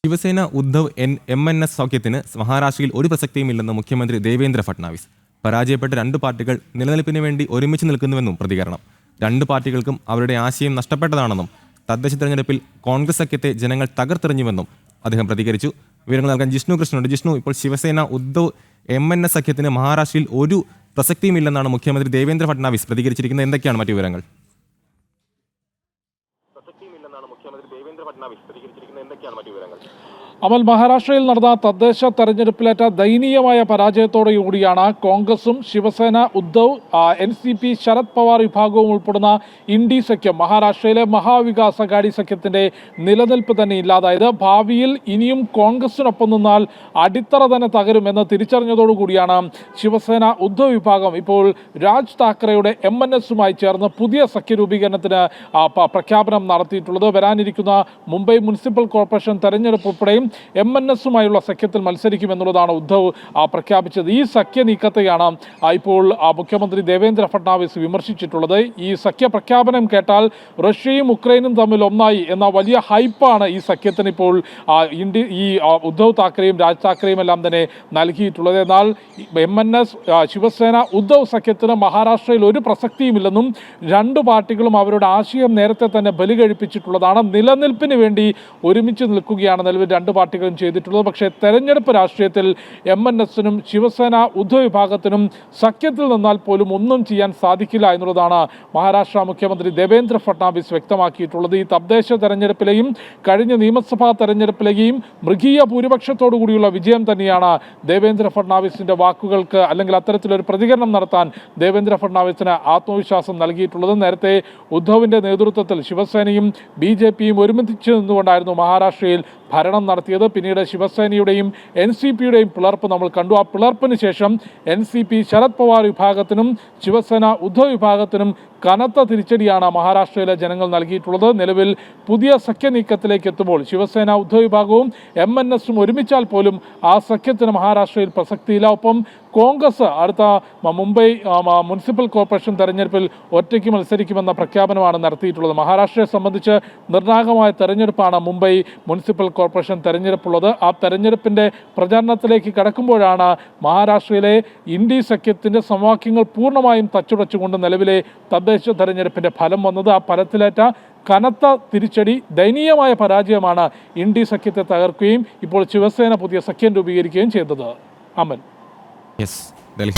Shiv Sena Uddhav MNS സഖ്യത്തിന് മഹാരാഷ്ട്രയിൽ ഒരു പ്രസക്തിയുമില്ലെന്ന് മുഖ്യമന്ത്രി ദേവേന്ദ്ര ഫട്നാവിസ്. പരാജയപ്പെട്ട രണ്ട് പാർട്ടികൾ നിലനിൽപ്പിന് വേണ്ടി ഒരുമിച്ച് നിൽക്കുന്നുവെന്നും പ്രതികരണം. രണ്ട് പാർട്ടികൾക്കും അവരുടെ ആശയം നഷ്ടപ്പെട്ടതാണെന്നും തദ്ദേശ തെരഞ്ഞെടുപ്പിൽ കോൺഗ്രസ് സഖ്യത്തെ ജനങ്ങൾ തകർത്തെറിഞ്ഞുവെന്നും അദ്ദേഹം പ്രതികരിച്ചു. വിവരങ്ങൾ നൽകാൻ ജിഷ്ണു കൃഷ്ണനുണ്ട്. ജിഷ്ണു, ഇപ്പോൾ ശിവസേന ഉദ്ധവ് MNS സഖ്യത്തിന് മഹാരാഷ്ട്രയിൽ ഒരു പ്രസക്തിയുമില്ലെന്നാണ് മുഖ്യമന്ത്രി ദേവേന്ദ്ര ഫട്നാവിസ് പ്രതികരിച്ചിരിക്കുന്നത്. എന്തൊക്കെയാണ് മറ്റു വിവരങ്ങൾ? അമൽ, മഹാരാഷ്ട്രയിൽ നടന്ന തദ്ദേശ തെരഞ്ഞെടുപ്പിലേറ്റ ദയനീയമായ പരാജയത്തോടുകൂടിയാണ് കോൺഗ്രസും ശിവസേന ഉദ്ധവ് NCP ശരത് പവാർ വിഭാഗവും ഉൾപ്പെടുന്ന ഇന്ത്യ സഖ്യം മഹാരാഷ്ട്രയിലെ മഹാവികാസ് അഘാടി സഖ്യത്തിന്റെ നിലനിൽപ്പ് തന്നെ ഇല്ലാതായത്. ഭാവിയിൽ ഇനിയും കോൺഗ്രസിനൊപ്പം നിന്നാൽ അടിത്തറ തന്നെ തകരുമെന്ന് തിരിച്ചറിഞ്ഞതോടുകൂടിയാണ് ശിവസേന ഉദ്ധവ് വിഭാഗം ഇപ്പോൾ രാജ് താക്കറെയുടെ MNSുമായി ചേർന്ന് പുതിയ സഖ്യ രൂപീകരണത്തിന് പ്രഖ്യാപനം നടത്തിയിട്ടുള്ളത്. വരാനിരിക്കുന്ന മുംബൈ മുനിസിപ്പൽ കോർപ്പറേഷൻ തെരഞ്ഞെടുപ്പ് ഉൾപ്പെടെയും MNSുമായുള്ള സഖ്യത്തിൽ മത്സരിക്കുമെന്നുള്ളതാണ് ഉദ്ധവ് പ്രഖ്യാപിച്ചത്. ഈ സഖ്യ നീക്കത്തെയാണ് ഇപ്പോൾ മുഖ്യമന്ത്രി ദേവേന്ദ്ര ഫട്നാവിസ് വിമർശിച്ചിട്ടുള്ളത്. ഈ സഖ്യ പ്രഖ്യാപനം കേട്ടാൽ റഷ്യയും ഉക്രൈനും തമ്മിൽ ഒന്നായി എന്ന വലിയ ഹൈപ്പാണ് ഈ സഖ്യത്തിന് ഇപ്പോൾ ഈ ഉദ്ധവ് താക്കറെയും രാജ് താക്കറെയും എല്ലാം തന്നെ നൽകിയിട്ടുള്ളത്. എന്നാൽ MNS ശിവസേന ഉദ്ധവ് സഖ്യത്തിന് മഹാരാഷ്ട്രയിൽ ഒരു പ്രസക്തിയുമില്ലെന്നും രണ്ട് പാർട്ടികളും അവരുടെ ആശയം നേരത്തെ തന്നെ ബലി കഴിപ്പിച്ചിട്ടുള്ളതാണ്. നിലനിൽപ്പിന് വേണ്ടി ഒരുമിച്ച് നിൽക്കുകയാണ് നിലവിൽ രണ്ട് പാർട്ടികളും ചെയ്തിട്ടുള്ളത്. പക്ഷേ തെരഞ്ഞെടുപ്പ് രാഷ്ട്രീയത്തിൽ MNSനും ശിവസേന ഉദ്ധവ് വിഭാഗത്തിനും സഖ്യത്തിൽ നിന്നാൽ പോലും ഒന്നും ചെയ്യാൻ സാധിക്കില്ല എന്നുള്ളതാണ് മഹാരാഷ്ട്ര മുഖ്യമന്ത്രി ദേവേന്ദ്ര ഫട്നാവിസ് വ്യക്തമാക്കിയിട്ടുള്ളത്. ഈ തദ്ദേശ തെരഞ്ഞെടുപ്പിലെയും കഴിഞ്ഞ നിയമസഭാ തെരഞ്ഞെടുപ്പിലെയും മൃഗീയ ഭൂരിപക്ഷത്തോടു കൂടിയുള്ള വിജയം തന്നെയാണ് ദേവേന്ദ്ര ഫട്നാവിസിന്റെ വാക്കുകൾക്ക് അല്ലെങ്കിൽ അത്തരത്തിലൊരു പ്രതികരണം നടത്താൻ ദേവേന്ദ്ര ഫട്നാവിസിന് ആത്മവിശ്വാസം നൽകിയിട്ടുള്ളത്. നേരത്തെ ഉദ്ധവിന്റെ നേതൃത്വത്തിൽ ശിവസേനയും BJPയും ഒരുമിച്ച് നിന്നുകൊണ്ടായിരുന്നു മഹാരാഷ്ട്രയിൽ ഭരണം നടത്തിയത്. പിന്നീട് ശിവസേനയുടെയും NCPയുടെയും പിളർപ്പ് നമ്മൾ കണ്ടു. ആ പിളർപ്പിന് ശേഷം NCP ശരത് പവാർ വിഭാഗത്തിനും ശിവസേന ഉദ്ധവ് വിഭാഗത്തിനും കനത്ത തിരിച്ചടിയാണ് മഹാരാഷ്ട്രയിലെ ജനങ്ങൾ നൽകിയിട്ടുള്ളത്. നിലവിൽ പുതിയ സഖ്യ നീക്കത്തിലേക്ക് എത്തുമ്പോൾ ശിവസേന ഉദ്ധവ് വിഭാഗവും MNSും ഒരുമിച്ചാൽ പോലും ആ സഖ്യത്തിന് മഹാരാഷ്ട്രയിൽ പ്രസക്തിയില്ല. ഒപ്പം കോൺഗ്രസ് അടുത്ത മുംബൈ മുനിസിപ്പൽ കോർപ്പറേഷൻ തെരഞ്ഞെടുപ്പിൽ ഒറ്റയ്ക്ക് മത്സരിക്കുമെന്ന പ്രഖ്യാപനമാണ് നടത്തിയിട്ടുള്ളത്. മഹാരാഷ്ട്രയെ സംബന്ധിച്ച് നിർണായകമായ തെരഞ്ഞെടുപ്പാണ് മുംബൈ മുനിസിപ്പൽ കോർപ്പറേഷൻ തെരഞ്ഞെടുപ്പുള്ളത്. ആ തെരഞ്ഞെടുപ്പിൻ്റെ പ്രചാരണത്തിലേക്ക് കടക്കുമ്പോഴാണ് മഹാരാഷ്ട്രയിലെ ഇന്ത്യ സഖ്യത്തിൻ്റെ സമവാക്യങ്ങൾ പൂർണ്ണമായും തച്ചുടച്ചുകൊണ്ട് നിലവിലെ തദ്ദേശ തെരഞ്ഞെടുപ്പിൻ്റെ ഫലം വന്നത്. ആ ഫലത്തിലേറ്റ കനത്ത തിരിച്ചടി, ദയനീയമായ പരാജയമാണ് ഇന്ത്യ സഖ്യത്തെ തകർക്കുകയും ഇപ്പോൾ ശിവസേന പുതിയ സഖ്യം രൂപീകരിക്കുകയും ചെയ്തത്. അമൽ. Yes, Delhi.